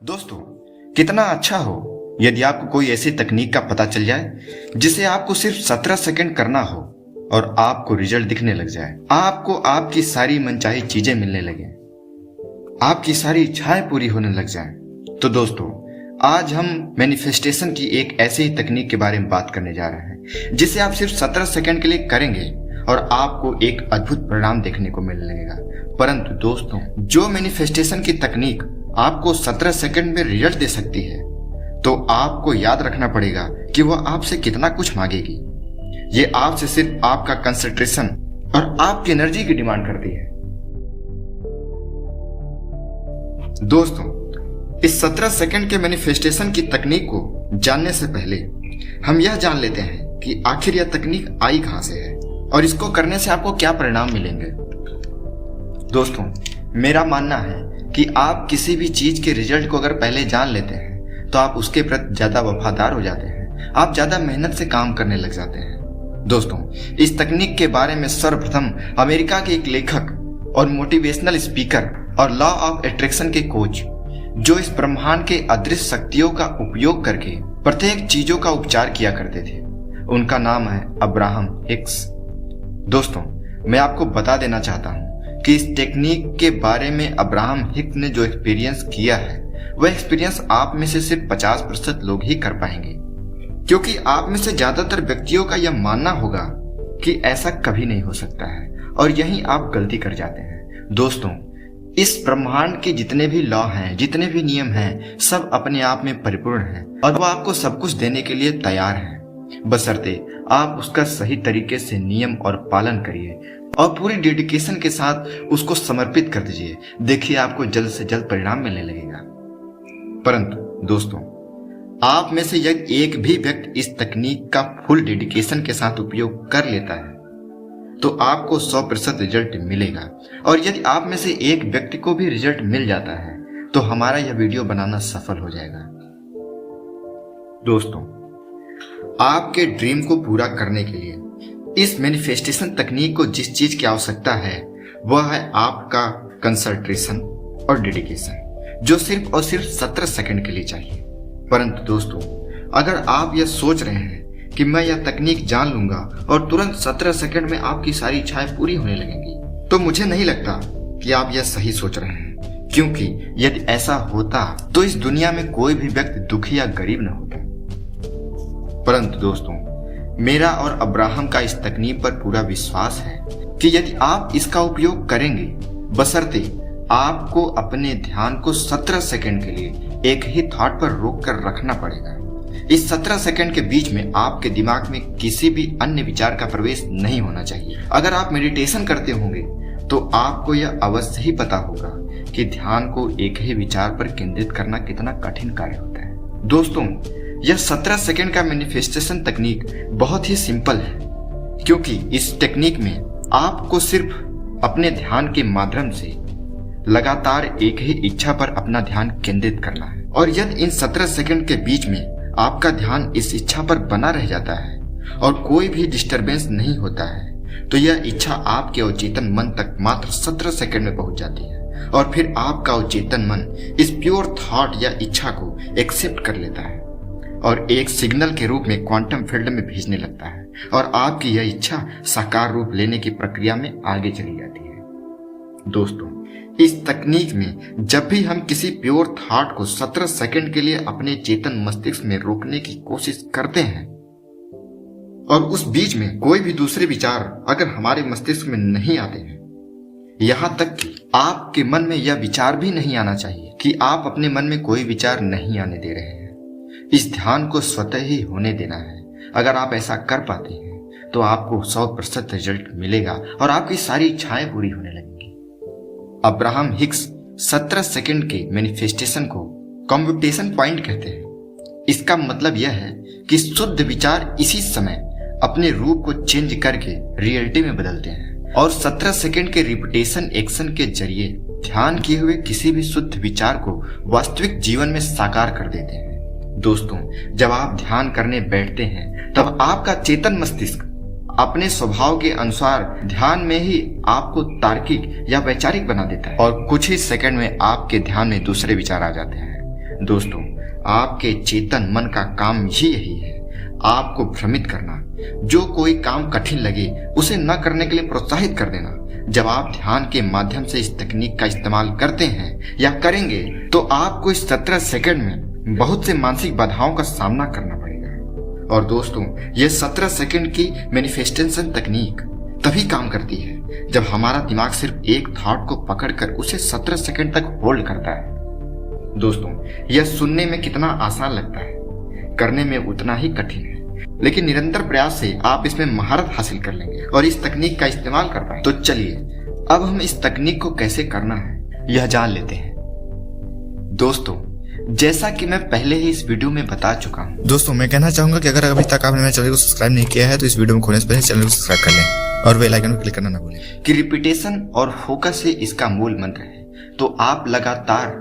दोस्तों, कितना अच्छा हो यदि आपको कोई ऐसी तकनीक का पता चल जाए जिसे आपको सिर्फ 17 सेकंड करना हो और आपको रिजल्ट दिखने लग जाए। आपको आपकी सारी मनचाही चीजें मिलने लगे, आपकी सारी इच्छाएं पूरी होने लग जाएं। तो दोस्तों, आज हम मैनिफेस्टेशन की एक ऐसी ही तकनीक के बारे में बात करने जा रहे हैं जिसे आप सिर्फ 17 सेकंड के लिए करेंगे और आपको एक अद्भुत परिणाम देखने को मिलने लगेगा। परंतु दोस्तों, जो मैनिफेस्टेशन की तकनीक आपको 17 सेकंड में रिजल्ट दे सकती है, तो आपको याद रखना पड़ेगा कि वह आपसे कितना कुछ मांगेगी। ये आपसे सिर्फ आपका कंसंट्रेशन और आपकी एनर्जी की डिमांड करती है। दोस्तों, इस 17 सेकंड के मैनिफेस्टेशन की तकनीक को जानने से पहले हम यह जान लेते हैं कि आखिर यह तकनीक आई कहां से है और इसको करने से आपको क्या परिणाम मिलेंगे। दोस्तों, मेरा मानना है कि आप किसी भी चीज के रिजल्ट को अगर पहले जान लेते हैं तो आप उसके प्रति ज्यादा वफादार हो जाते हैं, आप ज्यादा मेहनत से काम करने लग जाते हैं। दोस्तों, इस तकनीक के बारे में सर्वप्रथम अमेरिका के एक लेखक और मोटिवेशनल स्पीकर और लॉ ऑफ अट्रैक्शन के कोच, जो इस ब्रह्मांड के अदृश्य शक्तियों का उपयोग करके प्रत्येक चीजों का उपचार किया करते थे, उनका नाम है अब्राहम हिक्स। दोस्तों, मैं आपको बता देना चाहता हूं कि इस टेक्निक के बारे में अब्राहम हिक्स ने जो एक्सपीरियंस किया है, वह एक्सपीरियंस आप में से सिर्फ 50% लोग ही कर पाएंगे, क्योंकि आप में से ज्यादातर व्यक्तियों का यह मानना होगा कि ऐसा कभी नहीं हो सकता है, और यहीं आप गलती कर जाते हैं। दोस्तों, इस ब्रह्मांड के जितने भी लॉ हैं, जितने भी नियम हैं, सब अपने आप में परिपूर्ण हैं और वह आपको सब कुछ देने के लिए तैयार है, बशर्ते आप उसका सही तरीके से नियम और पालन करिए और पूरी डेडिकेशन के साथ उसको समर्पित कर दीजिए। देखिए, आपको जल्द से जल्द परिणाम मिलने लगेगा। परंतु दोस्तों, आप में से यदि एक भी व्यक्ति इस तकनीक का फुल डेडिकेशन के साथ उपयोग कर लेता है तो आपको 100% रिजल्ट मिलेगा, और यदि आप में से एक व्यक्ति को भी रिजल्ट मिल जाता है तो हमारा यह वीडियो बनाना सफल हो जाएगा। दोस्तों, आपके ड्रीम को पूरा करने के लिए इस मैनिफेस्टेशन तकनीक को जिस चीज की आवश्यकता है वह है आपका कंसंट्रेशन और डेडिकेशन, जो सिर्फ और सिर्फ 17 सेकंड के लिए चाहिए। परंतु दोस्तों, अगर आप यह सोच रहे हैं कि मैं यह तकनीक जान लूंगा और तुरंत 17 सेकंड में आपकी सारी इच्छाएं पूरी होने लगेंगी, तो मुझे नहीं लगता कि आप यह सही सोच रहे हैं, क्योंकि यदि ऐसा होता तो इस दुनिया में कोई भी व्यक्ति दुखी या गरीब न होता। परंतु दोस्तों, मेरा और अब्राहम का इस तकनीक पर पूरा विश्वास है कि यदि आप इसका उपयोग करेंगे, बशर्ते आपको अपने ध्यान को 17 सेकंड के लिए एक ही थॉट पर रोक कर रखना पड़ेगा। इस 17 सेकंड के बीच में आपके दिमाग में किसी भी अन्य विचार का प्रवेश नहीं होना चाहिए। अगर आप मेडिटेशन करते होंगे तो आपको यह अवश्य ही पता होगा कि ध्यान को एक ही विचार पर केंद्रित करना कितना कठिन कार्य होता है। दोस्तों, यह 17 सेकंड का मैनिफेस्टेशन तकनीक बहुत ही सिंपल है, क्योंकि इस टेक्निक में आपको सिर्फ अपने ध्यान के माध्यम से लगातार एक ही इच्छा पर अपना ध्यान केंद्रित करना है, और यदि इन 17 सेकंड के बीच में आपका ध्यान इस इच्छा पर बना रह जाता है और कोई भी डिस्टरबेंस नहीं होता है, तो यह इच्छा आपके अवचेतन मन तक मात्र 17 सेकंड में पहुंच जाती है, और फिर आपका अवचेतन मन इस प्योर थॉट या इच्छा को एक्सेप्ट कर लेता है और एक सिग्नल के रूप में क्वांटम फील्ड में भेजने लगता है, और आपकी यह इच्छा साकार रूप लेने की प्रक्रिया में आगे चली जाती है। दोस्तों, इस तकनीक में जब भी हम किसी प्योर थॉट को 17 सेकंड के लिए अपने चेतन मस्तिष्क में रोकने की कोशिश करते हैं, और उस बीच में कोई भी दूसरे विचार अगर हमारे मस्तिष्क में नहीं आते हैं, यहाँ तक कि आपके मन में यह विचार भी नहीं आना चाहिए कि आप अपने मन में कोई विचार नहीं आने दे रहे हैं, इस ध्यान को स्वतः ही होने देना है। अगर आप ऐसा कर पाते हैं तो आपको 100% रिजल्ट मिलेगा और आपकी सारी इच्छाएं पूरी होने लगेंगी। अब्राहम हिक्स 17 सेकंड के मैनिफेस्टेशन को कम्प्यूटेशन पॉइंट कहते हैं। इसका मतलब यह है कि शुद्ध विचार इसी समय अपने रूप को चेंज करके रियलिटी में बदलते हैं, और 17 सेकंड के रिपीटेशन एक्शन के जरिए ध्यान किए हुए किसी भी शुद्ध विचार को वास्तविक जीवन में साकार कर देते हैं। दोस्तों, जब आप ध्यान करने बैठते हैं तब आपका चेतन मस्तिष्क अपने स्वभाव के अनुसार ध्यान में ही आपको तार्किक या वैचारिक बना देता है, और कुछ ही सेकंड में आपके ध्यान में दूसरे विचार आ जाते हैं। दोस्तों, आपके चेतन मन का काम ही यही है, आपको भ्रमित करना। जो कोई काम कठिन लगे उसे न करने के लिए प्रोत्साहित कर देना। जब आप ध्यान के माध्यम से इस तकनीक का इस्तेमाल करते हैं या करेंगे तो आपको इस 17 सेकंड में बहुत से मानसिक बाधाओं का सामना करना पड़ेगा। और दोस्तों, यह 17 सेकंड की मैनिफेस्टेशन तकनीक तभी काम करती है जब हमारा दिमाग सिर्फ एक थॉट को पकड़कर उसे 17 सेकंड तक होल्ड करता है। दोस्तों, यह सुनने में कितना आसान लगता है, करने में उतना ही कठिन है, लेकिन निरंतर प्रयास से आप इसमें महारत हासिल कर लेंगे और इस तकनीक का इस्तेमाल कर पाएंगे। तो चलिए अब हम इस तकनीक को कैसे करना है यह जान लेते हैं। दोस्तों, जैसा कि मैं पहले ही इस वीडियो में बता चुका हूँ। दोस्तों, मैं कहना चाहूंगा कि अगर अभी तक आपने मेरे चैनल को सब्सक्राइब नहीं किया है तो इस वीडियो में खोलने से पहले चैनल को सब्सक्राइब कर लें और बेल आइकन को क्लिक करना ना भूलें। कि रिपीटेशन और फोकस ही इसका मूल मंत्र है, तो आप लगातार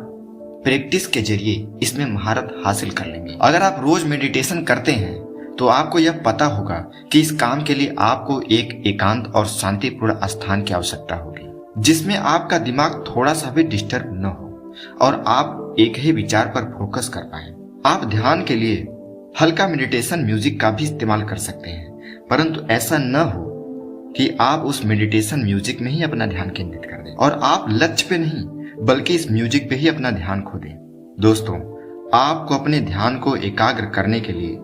प्रैक्टिस के जरिए इसमें महारत हासिल कर लेंगे। अगर आप रोज मेडिटेशन करते हैं तो आपको यह पता होगा कि इस काम के लिए आपको एक एकांत और शांतिपूर्ण स्थान की आवश्यकता होगी, जिसमें आपका दिमाग थोड़ा सा भी डिस्टर्ब न हो और आप एक ही विचार पर फोकस कर पाए। आप ध्यान के लिए हल्का मेडिटेशन म्यूजिक का भी इस्तेमाल कर सकते हैं, परंतु ऐसा न हो कि आप उस मेडिटेशन म्यूजिक में ही अपना ध्यान केंद्रित कर दें और आप लक्ष्य पे नहीं बल्कि इस म्यूजिक पे ही अपना ध्यान खो दें। दोस्तों, आपको अपने ध्यान को एकाग्र करने के लिए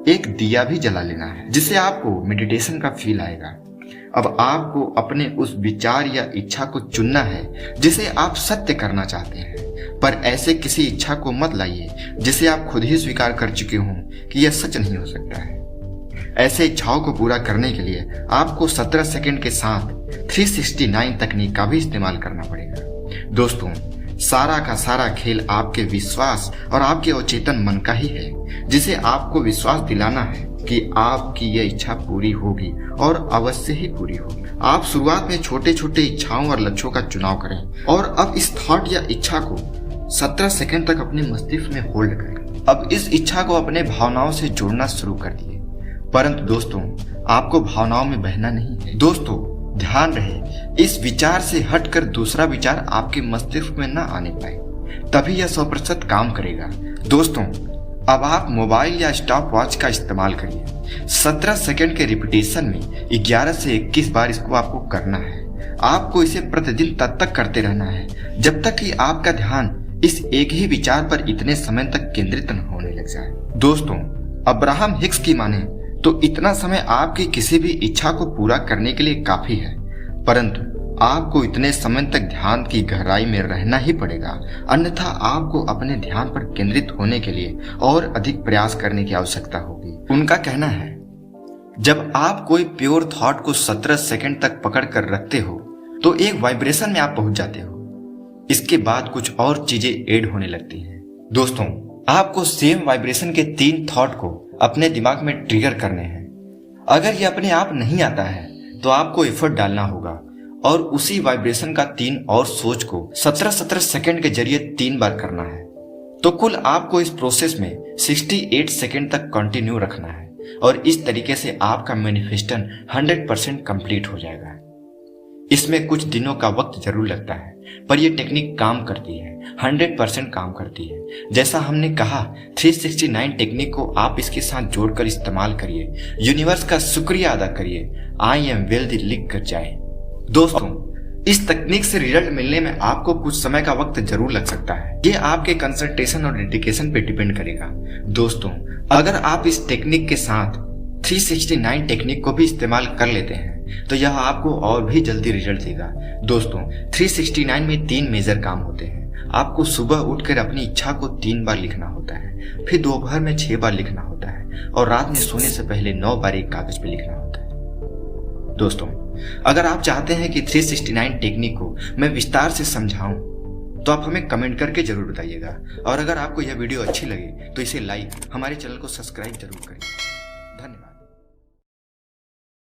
एक दिया भी जला लेना है, जिससे आपको मेडिटेशन का फील आएगा। अब आपको अपने उस विचार या इच्छा को चुनना है जिसे आप सत्य करना चाहते हैं, पर ऐसे किसी इच्छा को मत लाइए जिसे आप खुद ही स्वीकार कर चुके हों कि यह सच नहीं हो सकता है। ऐसे इच्छाओं को पूरा करने के लिए आपको 17 सेकंड के साथ 369 तकनीक का भी इस्तेमाल करना पड़ेगा। दोस्तों, सारा का सारा खेल आपके विश्वास और आपके अचेतन मन का ही है, जिसे आपको विश्वास दिलाना है कि आपकी यह इच्छा पूरी होगी और अवश्य ही पूरी होगी। आप शुरुआत में छोटे छोटे इच्छाओं और लक्ष्यों का चुनाव करें और अब इस थॉट या इच्छा को 17 सेकंड तक अपने मस्तिष्क में होल्ड करें। अब इस इच्छा को अपने भावनाओं से जोड़ना शुरू कर दिए, परंतु दोस्तों, आपको भावनाओं में बहना नहीं है। दोस्तों, ध्यान रहे इस विचार से हटकर दूसरा विचार आपके मस्तिष्क में न आने पाए, तभी यह 100% काम करेगा। दोस्तों, अब आप मोबाइल या स्टॉप वॉच का इस्तेमाल करिए। 17 सेकंड के रिपीटेशन में 11 से 21 बार इसको आपको करना है। आपको इसे प्रतिदिन तब तक करते रहना है जब तक कि आपका ध्यान इस एक ही विचार पर इतने समय तक केंद्रित न होने लग जाए। दोस्तों, अब्राहम हिक्स की माने तो इतना समय आपकी किसी भी इच्छा को पूरा करने के लिए काफी है, परंतु आपको इतने समय तक ध्यान की गहराई में रहना ही पड़ेगा, अन्यथा आपको अपने ध्यान पर केंद्रित होने के लिए और अधिक प्रयास करने की आवश्यकता होगी। उनका कहना है, जब आप कोई प्योर थॉट को 17 सेकंड तक पकड़ कर रखते हो तो एक वाइब्रेशन में आप पहुंच जाते हो। इसके बाद कुछ और चीजें ऐड होने लगती हैं। दोस्तों, आपको सेम वाइब्रेशन के 3 थॉट को अपने दिमाग में ट्रिगर करने हैं। अगर ये अपने आप नहीं आता है तो आपको एफर्ट डालना होगा और उसी वाइब्रेशन का 3 और सोच को 17 सेकंड के जरिए 3 बार करना है। तो कुल आपको इस प्रोसेस में 68 सेकंड तक कंटिन्यू रखना है और इस तरीके से आपका मैनिफेस्टेशन 100% कंप्लीट हो जाएगा। इसमें कुछ दिनों का वक्त जरूर लगता है, पर यह टेक्निक काम करती है, 100% काम करती है। जैसा हमने कहा, 369 टेक्निक को आप इसके साथ जोड़कर इस्तेमाल करिए, यूनिवर्स का शुक्रिया अदा करिए, आई एम वेल्दी लिख कर जाए। दोस्तों, इस तकनीक से रिजल्ट मिलने में आपको कुछ समय का वक्त जरूर लग सकता है। ये आपके कंसंट्रेशन और डेडिकेशन पे डिपेंड करेगा। दोस्तों, अगर आप इस टेक्निक के साथ 369 टेक्निक को भी इस्तेमाल कर लेते हैं तो यह आपको और भी जल्दी रिजल्ट देगा। दोस्तों, 369 में 3 मेजर काम होते हैं। आपको सुबह उठकर अपनी इच्छा को 3 बार लिखना होता है, फिर दोपहर में 6 बार लिखना होता है और रात में सोने से पहले 9 बार एक कागज पे लिखना होता है। दोस्तों, अगर आप चाहते हैं कि 369 टेक्निक को मैं विस्तार से समझाऊं तो आप हमें कमेंट करके जरूर बताइएगा, और अगर आपको यह वीडियो अच्छी लगे तो इसे लाइक, हमारे चैनल को सब्सक्राइब जरूर करिए। धन्यवाद।